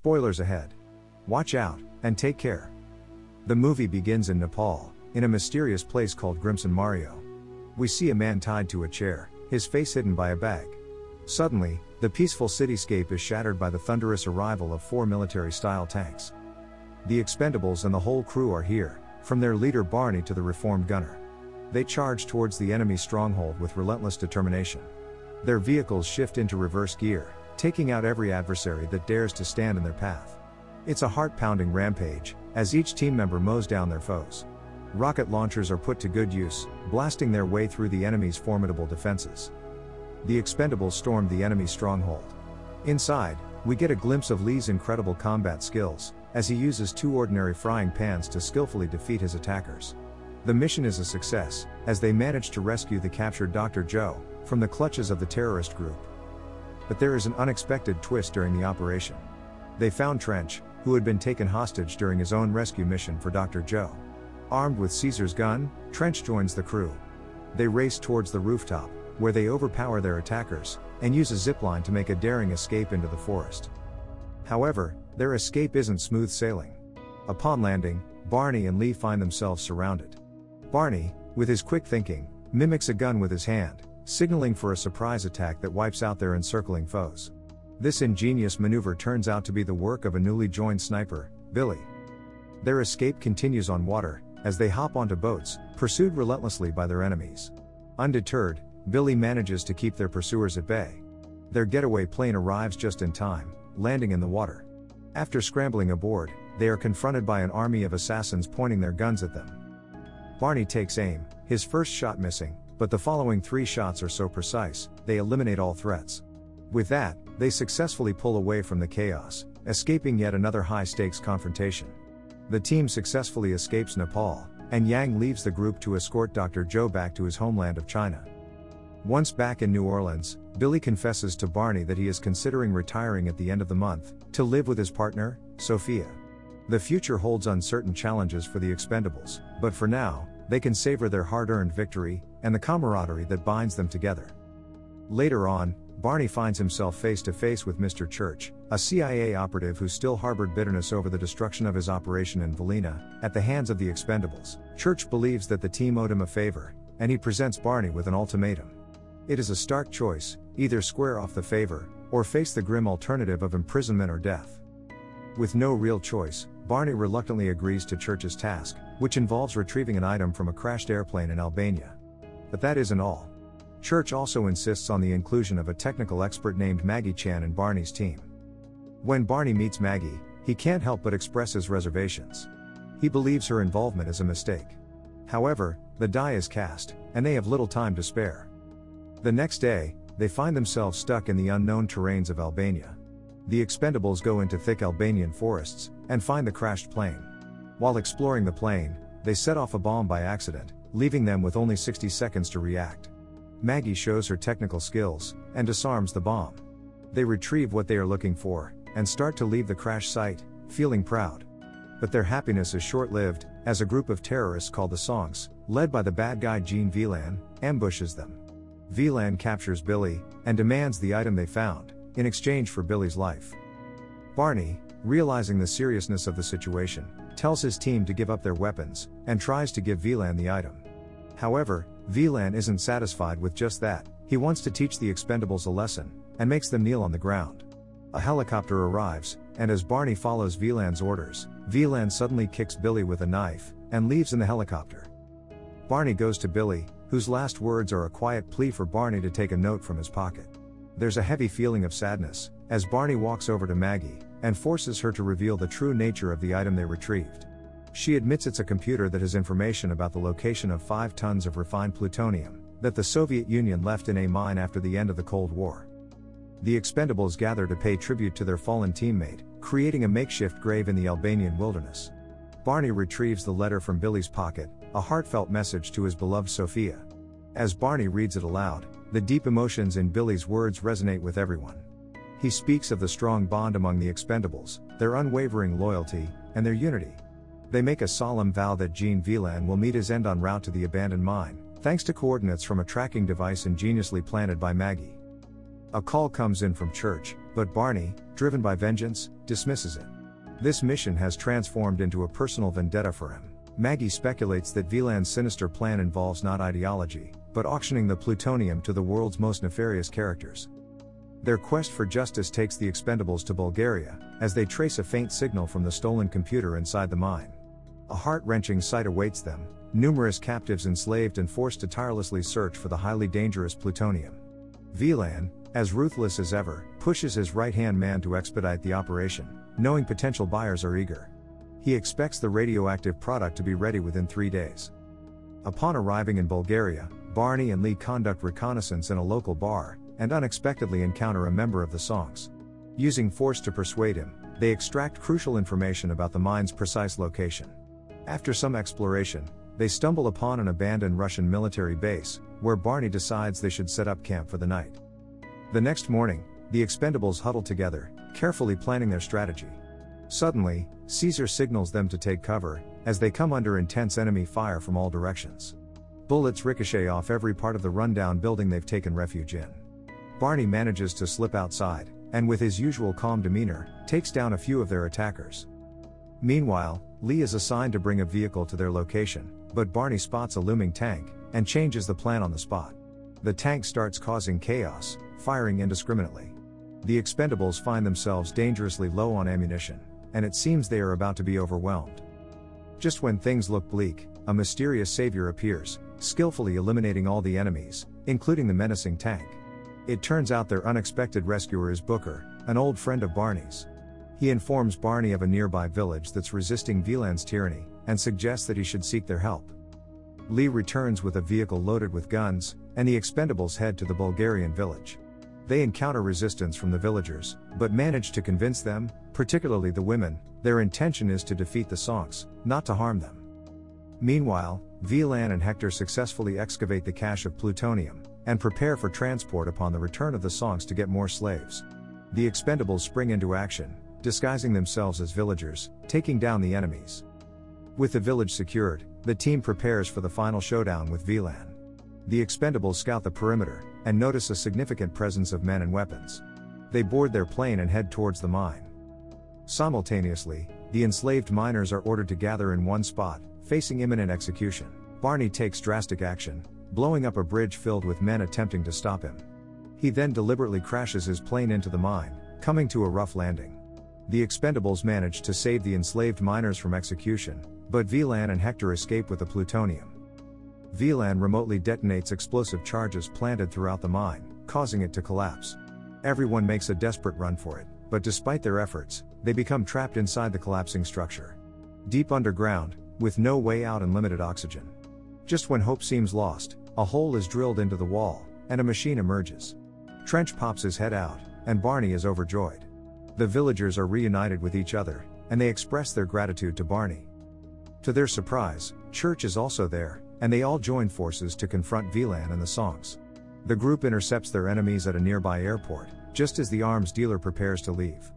Spoilers ahead. Watch out, and take care. The movie begins in Nepal, in a mysterious place called Grimson Mario. We see a man tied to a chair, his face hidden by a bag. Suddenly, the peaceful cityscape is shattered by the thunderous arrival of 4 military-style tanks. The Expendables and the whole crew are here, from their leader Barney to the reformed gunner. They charge towards the enemy stronghold with relentless determination. Their vehicles shift into reverse gear, taking out every adversary that dares to stand in their path. It's a heart-pounding rampage, as each team member mows down their foes. Rocket launchers are put to good use, blasting their way through the enemy's formidable defenses. The Expendables storm the enemy's stronghold. Inside, we get a glimpse of Lee's incredible combat skills, as he uses 2 ordinary frying pans to skillfully defeat his attackers. The mission is a success, as they manage to rescue the captured Dr. Joe from the clutches of the terrorist group. But there is an unexpected twist during the operation. They found Trench, who had been taken hostage during his own rescue mission for Dr. Joe. Armed with Caesar's gun, Trench joins the crew. They race towards the rooftop, where they overpower their attackers, and use a zipline to make a daring escape into the forest. However, their escape isn't smooth sailing. Upon landing, Barney and Lee find themselves surrounded. Barney, with his quick thinking, mimics a gun with his hand, signaling for a surprise attack that wipes out their encircling foes. This ingenious maneuver turns out to be the work of a newly joined sniper, Billy. Their escape continues on water, as they hop onto boats, pursued relentlessly by their enemies. Undeterred, Billy manages to keep their pursuers at bay. Their getaway plane arrives just in time, landing in the water. After scrambling aboard, they are confronted by an army of assassins pointing their guns at them. Barney takes aim, his first shot missing, but the following 3 shots are so precise, they eliminate all threats. With that, they successfully pull away from the chaos, escaping yet another high-stakes confrontation. The team successfully escapes Nepal, and Yang leaves the group to escort Dr. Joe back to his homeland of China. Once back in New Orleans, Billy confesses to Barney that he is considering retiring at the end of the month, to live with his partner, Sophia. The future holds uncertain challenges for the Expendables, but for now, they can savor their hard-earned victory, and the camaraderie that binds them together. Later on, Barney finds himself face to face with Mr. Church, a CIA operative who still harbored bitterness over the destruction of his operation in Valina, at the hands of the Expendables. Church believes that the team owed him a favor, and he presents Barney with an ultimatum. It is a stark choice, either square off the favor, or face the grim alternative of imprisonment or death. With no real choice, Barney reluctantly agrees to Church's task, which involves retrieving an item from a crashed airplane in Albania. But that isn't all. Church also insists on the inclusion of a technical expert named Maggie Chan in Barney's team. When Barney meets Maggie, he can't help but express his reservations. He believes her involvement is a mistake. However, the die is cast, and they have little time to spare. The next day, they find themselves stuck in the unknown terrains of Albania. The Expendables go into thick Albanian forests, and find the crashed plane. While exploring the plane, they set off a bomb by accident, leaving them with only 60 seconds to react. Maggie shows her technical skills, and disarms the bomb. They retrieve what they are looking for, and start to leave the crash site, feeling proud. But their happiness is short-lived, as a group of terrorists called the Songs, led by the bad guy Jean Villan, ambushes them. Villan captures Billy, and demands the item they found, in exchange for Billy's life. Barney, realizing the seriousness of the situation, tells his team to give up their weapons, and tries to give Villan the item. However, Villan isn't satisfied with just that, he wants to teach the Expendables a lesson, and makes them kneel on the ground. A helicopter arrives, and as Barney follows Villan's orders, Villan suddenly kicks Billy with a knife, and leaves in the helicopter. Barney goes to Billy, whose last words are a quiet plea for Barney to take a note from his pocket. There's a heavy feeling of sadness, as Barney walks over to Maggie, and forces her to reveal the true nature of the item they retrieved. She admits it's a computer that has information about the location of 5 tons of refined plutonium, that the Soviet Union left in a mine after the end of the Cold War. The Expendables gather to pay tribute to their fallen teammate, creating a makeshift grave in the Albanian wilderness. Barney retrieves the letter from Billy's pocket, a heartfelt message to his beloved Sophia. As Barney reads it aloud, the deep emotions in Billy's words resonate with everyone. He speaks of the strong bond among the Expendables, their unwavering loyalty, and their unity. They make a solemn vow that Jean Villan will meet his end en route to the abandoned mine, thanks to coordinates from a tracking device ingeniously planted by Maggie. A call comes in from Church, but Barney, driven by vengeance, dismisses it. This mission has transformed into a personal vendetta for him. Maggie speculates that VLAN's sinister plan involves not ideology, but auctioning the plutonium to the world's most nefarious characters. Their quest for justice takes the Expendables to Bulgaria, as they trace a faint signal from the stolen computer inside the mine. A heart-wrenching sight awaits them, numerous captives enslaved and forced to tirelessly search for the highly dangerous plutonium. VLAN, as ruthless as ever, pushes his right-hand man to expedite the operation, knowing potential buyers are eager. He expects the radioactive product to be ready within 3 days. Upon arriving in Bulgaria, Barney and Lee conduct reconnaissance in a local bar, and unexpectedly encounter a member of the Songs. Using force to persuade him, they extract crucial information about the mine's precise location. After some exploration, they stumble upon an abandoned Russian military base, where Barney decides they should set up camp for the night. The next morning, the Expendables huddle together, carefully planning their strategy. Suddenly, Caesar signals them to take cover, as they come under intense enemy fire from all directions. Bullets ricochet off every part of the rundown building they've taken refuge in. Barney manages to slip outside, and with his usual calm demeanor, takes down a few of their attackers. Meanwhile, Lee is assigned to bring a vehicle to their location, but Barney spots a looming tank, and changes the plan on the spot. The tank starts causing chaos, firing indiscriminately. The Expendables find themselves dangerously low on ammunition, and it seems they are about to be overwhelmed. Just when things look bleak, a mysterious savior appears, skillfully eliminating all the enemies, including the menacing tank. It turns out their unexpected rescuer is Booker, an old friend of Barney's. He informs Barney of a nearby village that's resisting VLAN's tyranny, and suggests that he should seek their help. Lee returns with a vehicle loaded with guns, and the Expendables head to the Bulgarian village. They encounter resistance from the villagers, but manage to convince them, particularly the women, their intention is to defeat the Songs, not to harm them. Meanwhile, VLAN and Hector successfully excavate the cache of plutonium, and prepare for transport upon the return of the Songs to get more slaves. The Expendables spring into action, disguising themselves as villagers, taking down the enemies. With the village secured, the team prepares for the final showdown with VLAN. The Expendables scout the perimeter, and notice a significant presence of men and weapons. They board their plane and head towards the mine. Simultaneously, the enslaved miners are ordered to gather in one spot, facing imminent execution. Barney takes drastic action, blowing up a bridge filled with men attempting to stop him. He then deliberately crashes his plane into the mine, coming to a rough landing. The Expendables manage to save the enslaved miners from execution, but VLAN and Hector escape with the plutonium. VLAN remotely detonates explosive charges planted throughout the mine, causing it to collapse. Everyone makes a desperate run for it, but despite their efforts, they become trapped inside the collapsing structure. Deep underground, with no way out and limited oxygen. Just when hope seems lost, a hole is drilled into the wall, and a machine emerges. Trench pops his head out, and Barney is overjoyed. The villagers are reunited with each other, and they express their gratitude to Barney. To their surprise, Church is also there, and they all join forces to confront VLAN and the Songs. The group intercepts their enemies at a nearby airport, just as the arms dealer prepares to leave.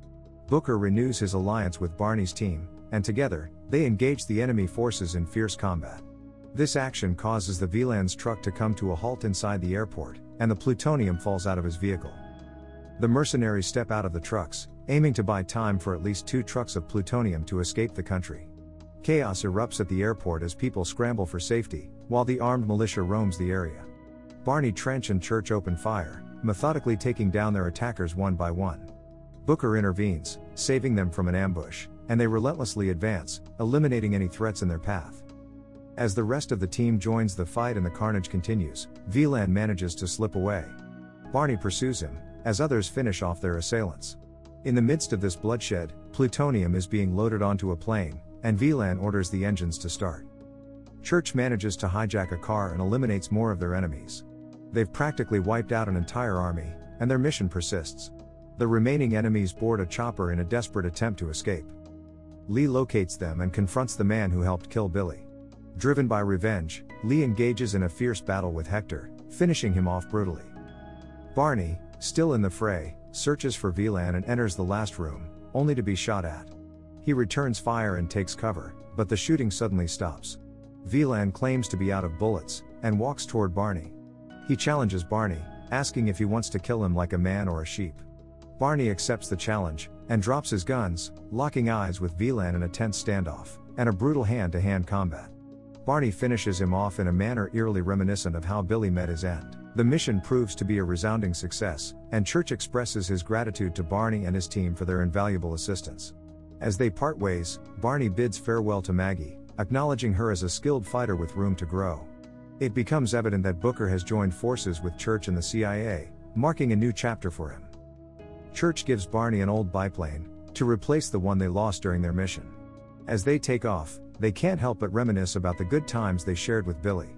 Booker renews his alliance with Barney's team, and together, they engage the enemy forces in fierce combat. This action causes the VLAN's truck to come to a halt inside the airport, and the plutonium falls out of his vehicle. The mercenaries step out of the trucks, aiming to buy time for at least 2 trucks of plutonium to escape the country. Chaos erupts at the airport as people scramble for safety, while the armed militia roams the area. Barney, Trench and Church open fire, methodically taking down their attackers one by one. Booker intervenes, saving them from an ambush, and they relentlessly advance, eliminating any threats in their path. As the rest of the team joins the fight and the carnage continues, VLAN manages to slip away. Barney pursues him, as others finish off their assailants. In the midst of this bloodshed, plutonium is being loaded onto a plane, and VLAN orders the engines to start. Church manages to hijack a car and eliminates more of their enemies. They've practically wiped out an entire army, and their mission persists. The remaining enemies board a chopper in a desperate attempt to escape. Lee locates them and confronts the man who helped kill Billy. Driven by revenge, Lee engages in a fierce battle with Hector, finishing him off brutally. Barney, still in the fray, searches for VLAN and enters the last room, only to be shot at. He returns fire and takes cover, but the shooting suddenly stops. VLAN claims to be out of bullets, and walks toward Barney. He challenges Barney, asking if he wants to kill him like a man or a sheep. Barney accepts the challenge, and drops his guns, locking eyes with Velan in a tense standoff, and a brutal hand-to-hand combat. Barney finishes him off in a manner eerily reminiscent of how Billy met his end. The mission proves to be a resounding success, and Church expresses his gratitude to Barney and his team for their invaluable assistance. As they part ways, Barney bids farewell to Maggie, acknowledging her as a skilled fighter with room to grow. It becomes evident that Booker has joined forces with Church and the CIA, marking a new chapter for him. Church gives Barney an old biplane, to replace the one they lost during their mission. As they take off, they can't help but reminisce about the good times they shared with Billy.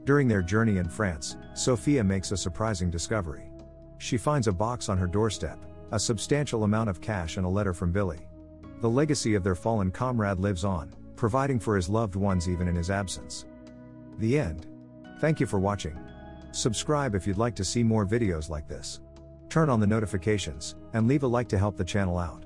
During their journey in France, Sophia makes a surprising discovery. She finds a box on her doorstep, a substantial amount of cash and a letter from Billy. The legacy of their fallen comrade lives on, providing for his loved ones even in his absence. The end. Thank you for watching. Subscribe if you'd like to see more videos like this. Turn on the notifications, and leave a like to help the channel out.